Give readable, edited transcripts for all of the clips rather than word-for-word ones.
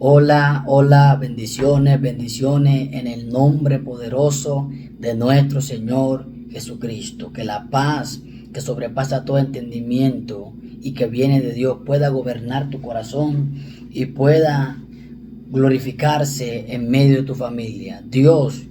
Hola, hola, bendiciones, bendiciones en el nombre poderoso de nuestro Señor Jesucristo. Que la paz que sobrepasa todo entendimiento y que viene de Dios pueda gobernar tu corazón y pueda glorificarse en medio de tu familia. Dios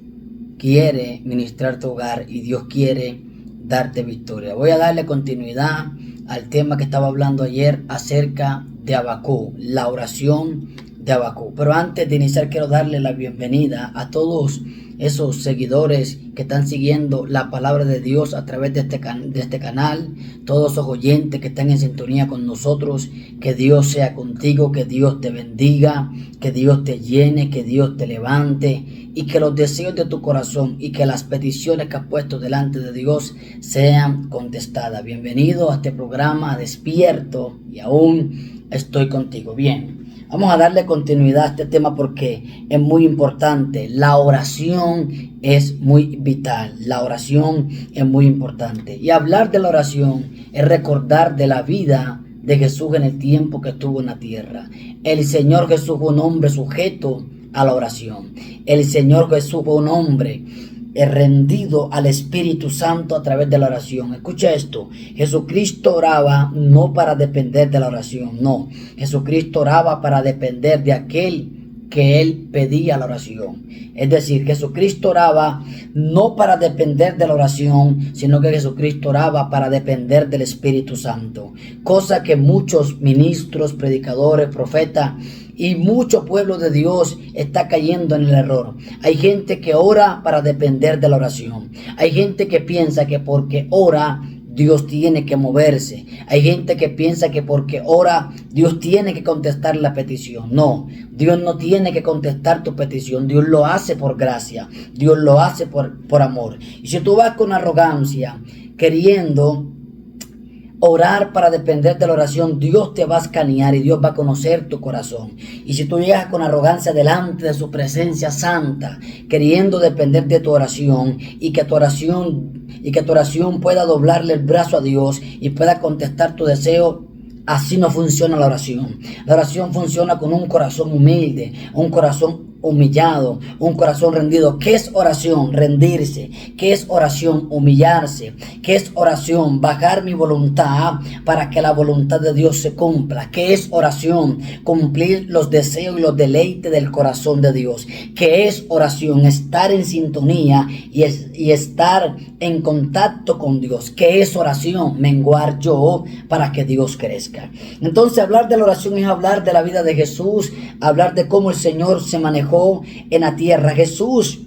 quiere ministrar tu hogar y Dios quiere darte victoria. Voy a darle continuidad al tema que estaba hablando ayer acerca de Habacuc, la oración de Habacuc. Pero antes de iniciar quiero darle la bienvenida a todos esos seguidores que están siguiendo la palabra de Dios a través de este canal, todos esos oyentes que están en sintonía con nosotros. Que Dios sea contigo, que Dios te bendiga, que Dios te llene, que Dios te levante y que los deseos de tu corazón y que las peticiones que has puesto delante de Dios sean contestadas. Bienvenido a este programa Despierto y aún estoy contigo. Bien. Vamos a darle continuidad a este tema porque es muy importante. La oración es muy vital. La oración es muy importante. Y hablar de la oración es recordar de la vida de Jesús en el tiempo que estuvo en la tierra. El Señor Jesús fue un hombre sujeto a la oración. El Señor Jesús fue un hombre rendido al Espíritu Santo a través de la oración. Escucha esto: Jesucristo oraba no para depender de la oración, no. Jesucristo oraba para depender de aquel que él pedía la oración. Es decir, Jesucristo oraba no para depender de la oración, sino que Jesucristo oraba para depender del Espíritu Santo. Cosa que muchos ministros, predicadores, profetas y mucho pueblo de Dios está cayendo en el error. Hay gente que ora para depender de la oración. Hay gente que piensa que porque ora Dios tiene que moverse. Hay gente que piensa que porque ora Dios tiene que contestar la petición. No, Dios no tiene que contestar tu petición. Dios lo hace por gracia. Dios lo hace por amor. Y si tú vas con arrogancia, queriendo orar para depender de la oración, Dios te va a escanear y Dios va a conocer tu corazón. Y si tú llegas con arrogancia delante de su presencia santa, queriendo depender de tu oración y que tu oración pueda doblarle el brazo a Dios y pueda contestar tu deseo, así no funciona la oración. La oración funciona con un corazón humilde, un corazón humillado, un corazón rendido. ¿Qué es oración? Rendirse. ¿Qué es oración? Humillarse. ¿Qué es oración? Bajar mi voluntad para que la voluntad de Dios se cumpla. ¿Qué es oración? Cumplir los deseos y los deleites del corazón de Dios. ¿Qué es oración? Estar en sintonía y estar en contacto con Dios. ¿Qué es oración? Menguar yo para que Dios crezca. Entonces, hablar de la oración es hablar de la vida de Jesús, hablar de cómo el Señor se manejó en la tierra. Jesús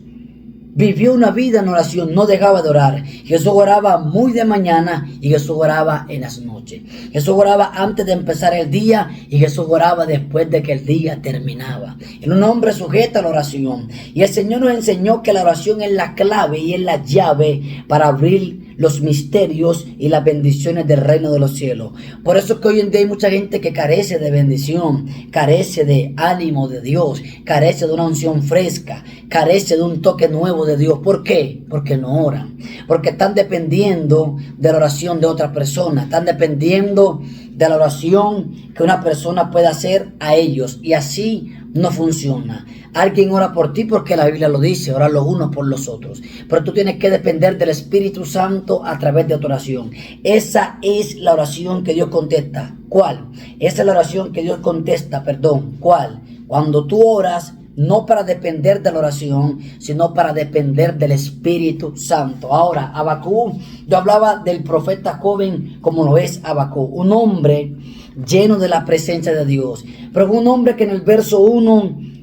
vivió una vida en oración, no dejaba de orar. Jesús oraba muy de mañana y Jesús oraba en las noches. Jesús oraba antes de empezar el día y Jesús oraba después de que el día terminaba. Era un hombre sujeto a la oración. Y el Señor nos enseñó que la oración es la clave y es la llave para abrir los misterios y las bendiciones del reino de los cielos. Por eso es que hoy en día hay mucha gente que carece de bendición, carece de ánimo de Dios, carece de una unción fresca, carece de un toque nuevo de Dios. ¿Por qué? Porque no oran, porque están dependiendo de la oración de otra persona, están dependiendo de la oración que una persona pueda hacer a ellos, y así no funciona. Alguien ora por ti porque la Biblia lo dice, orar los unos por los otros. Pero tú tienes que depender del Espíritu Santo a través de tu oración. Esa es la oración que Dios contesta. ¿Cuál? Esa es la oración que Dios contesta, ¿cuál? Cuando tú oras, no para depender de la oración, sino para depender del Espíritu Santo. Ahora, Habacuc, yo hablaba del profeta joven como lo es Habacuc, un hombre lleno de la presencia de Dios, pero un hombre que en el verso 1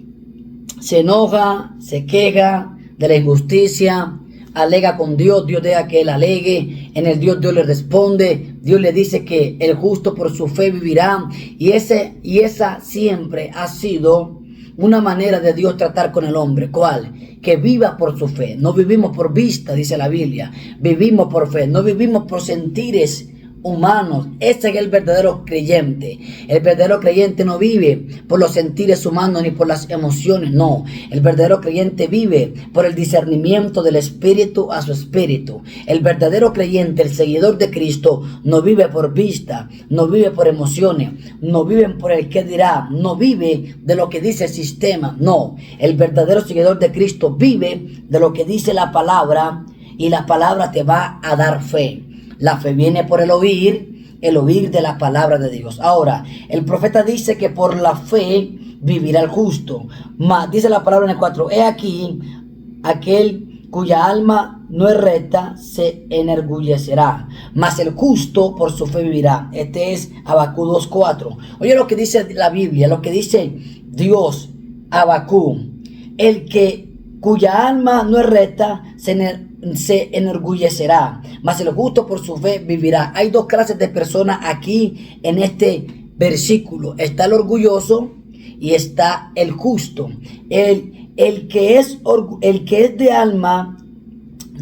se enoja, se queja de la injusticia, alega con Dios, Dios deja que él alegue, en el Dios le responde, Dios le dice que el justo por su fe vivirá, y esa siempre ha sido una manera de Dios tratar con el hombre. ¿Cuál? Que viva por su fe. No vivimos por vista, dice la Biblia, vivimos por fe, no vivimos por sentires humanos. Ese es el verdadero creyente. El verdadero creyente no vive por los sentires humanos ni por las emociones, no. El verdadero creyente vive por el discernimiento del espíritu a su espíritu. El verdadero creyente, el seguidor de Cristo, no vive por vista, no vive por emociones, no vive por el qué dirá, no vive de lo que dice el sistema, no. El verdadero seguidor de Cristo vive de lo que dice la palabra, y la palabra te va a dar fe. La fe viene por el oír de la palabra de Dios. Ahora, el profeta dice que por la fe vivirá el justo. Mas dice la palabra en el 4, he aquí, aquel cuya alma no es recta se enorgullecerá, mas el justo por su fe vivirá. Este es Habacuc 2:4. Oye lo que dice la Biblia, lo que dice Dios, Habacuc, cuya alma no es recta se enorgullecerá, mas el justo por su fe vivirá. Hay dos clases de personas aquí en este versículo. Está el orgulloso y está el justo. El que es de alma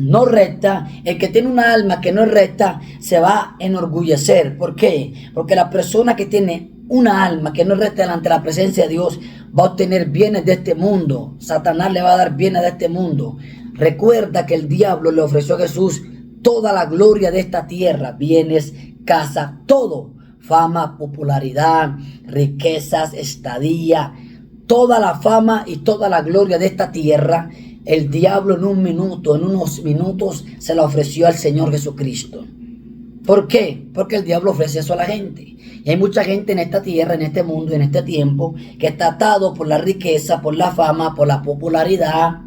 no recta, el que tiene una alma que no es recta, se va a enorgullecer. ¿Por qué? Porque la persona que tiene una alma que no es recta delante de la presencia de Dios va a obtener bienes de este mundo. Satanás le va a dar bienes de este mundo. Recuerda que el diablo le ofreció a Jesús toda la gloria de esta tierra, bienes, casa, todo, fama, popularidad, riquezas, estadía, toda la fama y toda la gloria de esta tierra. El diablo en unos minutos se la ofreció al Señor Jesucristo. ¿Por qué? Porque el diablo ofrece eso a la gente. Y hay mucha gente en esta tierra, en este mundo, en este tiempo, que está atado por la riqueza, por la fama, por la popularidad,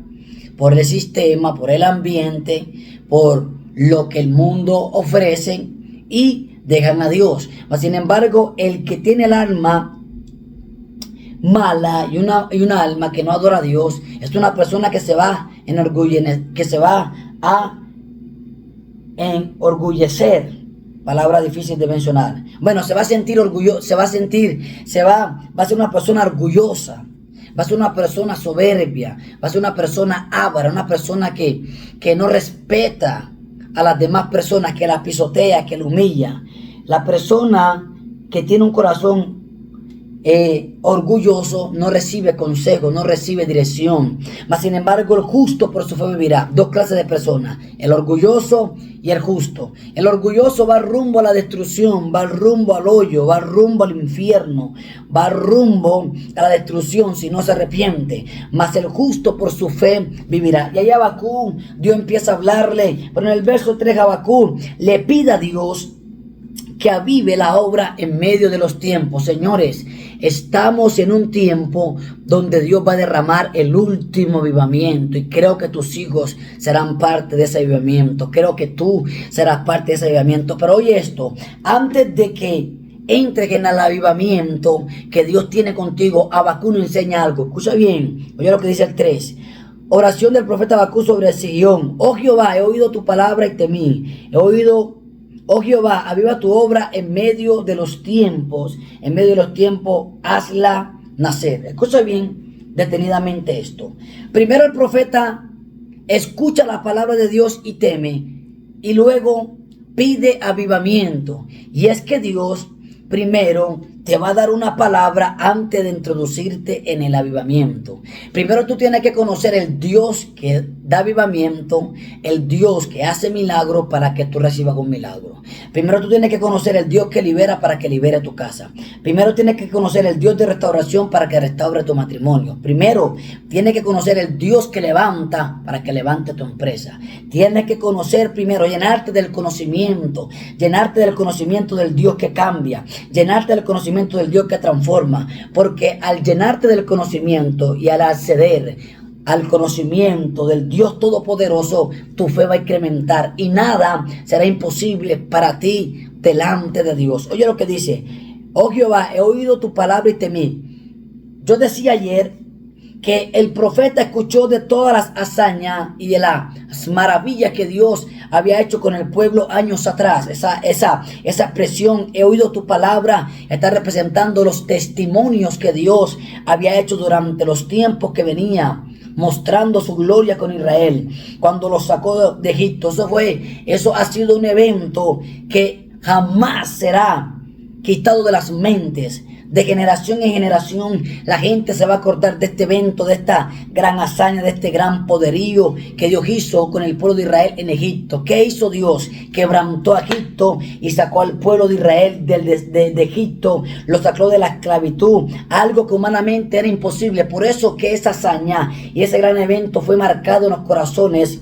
por el sistema, por el ambiente, por lo que el mundo ofrece, y dejan a Dios. Mas, sin embargo, el que tiene el alma mala y una alma que no adora a Dios, es una persona que se va a enorgullecer. Palabra difícil de mencionar. Bueno, se va a sentir orgulloso, va a ser una persona orgullosa, va a ser una persona soberbia, va a ser una persona avara, una persona que no respeta a las demás personas, que la pisotea, que la humilla. La persona que tiene un corazón orgulloso no recibe consejo, no recibe dirección. Mas sin embargo el justo por su fe vivirá. Dos clases de personas, el orgulloso y el justo. El orgulloso va rumbo a la destrucción, va rumbo al hoyo, va rumbo al infierno, va rumbo a la destrucción si no se arrepiente. Mas el justo por su fe vivirá. Y ahí Habacuc, Dios empieza a hablarle, pero en el verso 3 Habacuc le pide a Dios que avive la obra en medio de los tiempos. Señores, estamos en un tiempo donde Dios va a derramar el último avivamiento, y creo que tus hijos serán parte de ese avivamiento. Creo que tú serás parte de ese avivamiento. Pero oye esto, antes de que entres en el avivamiento que Dios tiene contigo, Habacuc nos enseña algo. Escucha bien, oye lo que dice el 3. Oración del profeta Habacuc sobre Sion. Oh Jehová, he oído tu palabra y temí. Oh Jehová, aviva tu obra en medio de los tiempos. En medio de los tiempos, hazla nacer. Escucha bien detenidamente esto. Primero el profeta escucha la palabra de Dios y teme. Y luego pide avivamiento. Y es que Dios primero te va a dar una palabra antes de introducirte en el avivamiento. Primero tú tienes que conocer el Dios que da avivamiento, el Dios que hace milagros para que tú recibas un milagro. Primero tú tienes que conocer el Dios que libera para que libere tu casa. Primero tienes que conocer el Dios de restauración para que restaure tu matrimonio. Primero tienes que conocer el Dios que levanta para que levante tu empresa. Tienes que conocer primero, llenarte del conocimiento del Dios que cambia, llenarte del conocimiento del Dios que transforma, porque al llenarte del conocimiento y al acceder al conocimiento del Dios Todopoderoso, tu fe va a incrementar y nada será imposible para ti delante de Dios. Oye lo que dice: oh Jehová, he oído tu palabra y temí. Yo decía ayer que el profeta escuchó de todas las hazañas y de las maravillas que Dios había hecho con el pueblo años atrás. Esa expresión, he oído tu palabra, está representando los testimonios que Dios había hecho durante los tiempos que venía mostrando su gloria con Israel cuando los sacó de Egipto. Eso ha sido un evento que jamás será quitado de las mentes. De generación en generación la gente se va a acordar de este evento, de esta gran hazaña, de este gran poderío que Dios hizo con el pueblo de Israel en Egipto. ¿Qué hizo Dios? Quebrantó a Egipto y sacó al pueblo de Israel de Egipto, lo sacó de la esclavitud, algo que humanamente era imposible. Por eso que esa hazaña y ese gran evento fue marcado en los corazones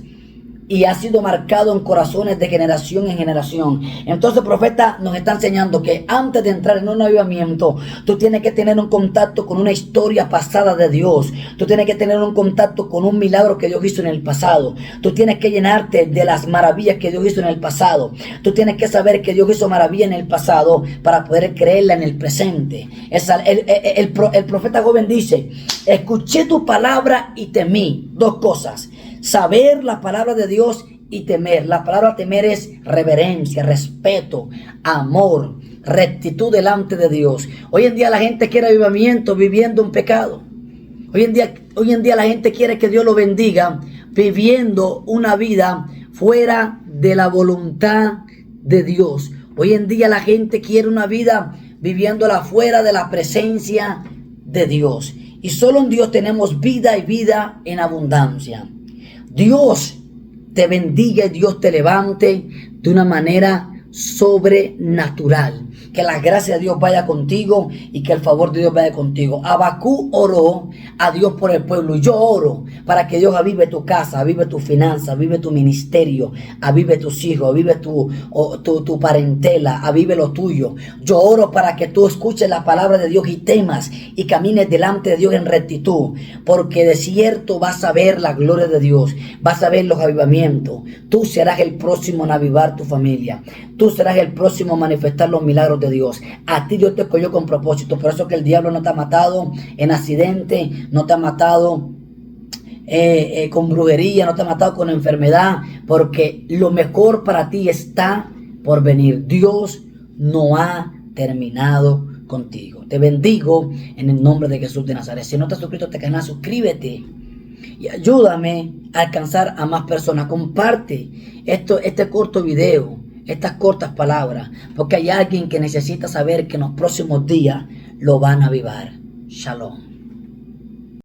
y ha sido marcado en corazones de generación en generación. Entonces el profeta nos está enseñando que antes de entrar en un avivamiento, tú tienes que tener un contacto con una historia pasada de Dios. Tú tienes que tener un contacto con un milagro que Dios hizo en el pasado. Tú tienes que llenarte de las maravillas que Dios hizo en el pasado. Tú tienes que saber que Dios hizo maravilla en el pasado para poder creerla en el presente. El profeta joven dice: escuché tu palabra y temí. Dos cosas: saber la palabra de Dios y temer. La palabra temer es reverencia, respeto, amor, rectitud delante de Dios. Hoy en día la gente quiere avivamiento viviendo un pecado. Hoy en día la gente quiere que Dios lo bendiga viviendo una vida fuera de la voluntad de Dios. Hoy en día la gente quiere una vida viviéndola fuera de la presencia de Dios. Y solo en Dios tenemos vida y vida en abundancia. Dios te bendiga y Dios te levante de una manera sobrenatural. Que la gracia de Dios vaya contigo y que el favor de Dios vaya contigo. Habacuc oró a Dios por el pueblo. Y yo oro para que Dios avive tu casa, avive tu finanza, avive tu ministerio, avive tus hijos, avive tu parentela, avive lo tuyo. Yo oro para que tú escuches la palabra de Dios y temas y camines delante de Dios en rectitud. Porque de cierto vas a ver la gloria de Dios, vas a ver los avivamientos. Tú serás el próximo en avivar tu familia. Tú serás el próximo a manifestar los milagros de Dios. A ti Dios te escogió con propósito. Por eso que el diablo no te ha matado en accidente, no te ha matado con brujería, no te ha matado con enfermedad, porque lo mejor para ti está por venir. Dios no ha terminado contigo. Te bendigo en el nombre de Jesús de Nazaret. Si no te has suscrito a este canal, suscríbete y ayúdame a alcanzar a más personas. Comparte este corto video, estas cortas palabras, porque hay alguien que necesita saber que en los próximos días lo van a avivar. Shalom.